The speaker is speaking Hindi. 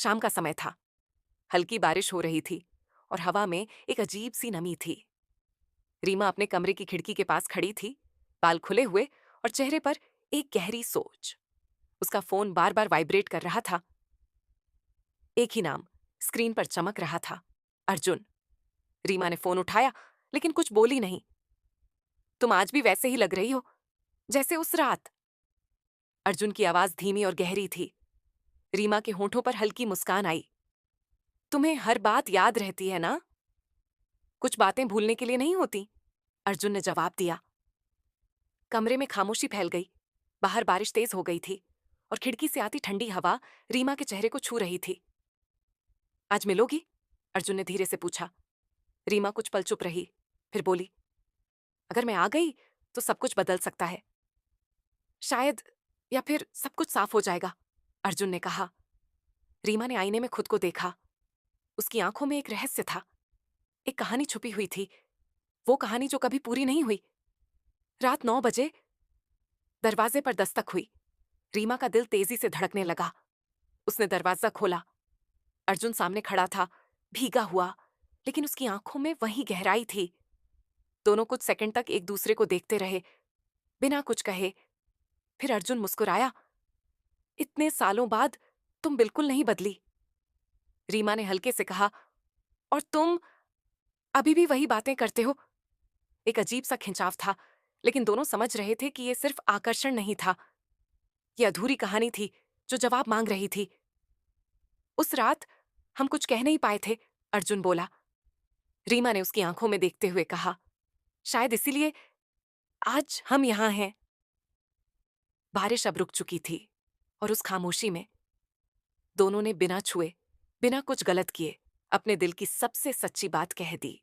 शाम का समय था। हल्की बारिश हो रही थी और हवा में एक अजीब सी नमी थी। रीमा अपने कमरे की खिड़की के पास खड़ी थी, बाल खुले हुए और चेहरे पर एक गहरी सोच। उसका फोन बार बार वाइब्रेट कर रहा था। एक ही नाम स्क्रीन पर चमक रहा था, अर्जुन। रीमा ने फोन उठाया, लेकिन कुछ बोली नहीं। तुम आज भी वैसे ही लग रही हो, जैसे उस रात। अर्जुन की आवाज धीमी और गहरी थी। रीमा के होठों पर हल्की मुस्कान आई। तुम्हें हर बात याद रहती है ना? कुछ बातें भूलने के लिए नहीं होती, अर्जुन ने जवाब दिया। कमरे में खामोशी फैल गई। बाहर बारिश तेज हो गई थी और खिड़की से आती ठंडी हवा रीमा के चेहरे को छू रही थी। आज मिलोगी? अर्जुन ने धीरे से पूछा। रीमा कुछ पल चुप रही, फिर बोली, अगर मैं आ गई तो सब कुछ बदल सकता है, शायद, या फिर सब कुछ साफ हो जाएगा, अर्जुन ने कहा। रीमा ने आईने में खुद को देखा। उसकी आंखों में एक रहस्य था, एक कहानी छुपी हुई थी, वो कहानी जो कभी पूरी नहीं हुई। रात 9 बजे दरवाजे पर दस्तक हुई। रीमा का दिल तेजी से धड़कने लगा। उसने दरवाजा खोला। अर्जुन सामने खड़ा था, भीगा हुआ, लेकिन उसकी आंखों में वही गहराई थी। दोनों कुछ सेकंड तक एक दूसरे को देखते रहे, बिना कुछ कहे। फिर अर्जुन मुस्कुराया। इतने सालों बाद तुम बिल्कुल नहीं बदली, रीमा ने हल्के से कहा। और तुम अभी भी वही बातें करते हो। एक अजीब सा खिंचाव था, लेकिन दोनों समझ रहे थे कि यह सिर्फ आकर्षण नहीं था, यह अधूरी कहानी थी जो जवाब मांग रही थी। उस रात हम कुछ कह नहीं पाए थे, अर्जुन बोला। रीमा ने उसकी आंखों में देखते हुए कहा, शायद इसीलिए आज हम यहां हैं। बारिश अब रुक चुकी थी और उस खामोशी में दोनों ने बिना छुए, बिना कुछ गलत किए, अपने दिल की सबसे सच्ची बात कह दी।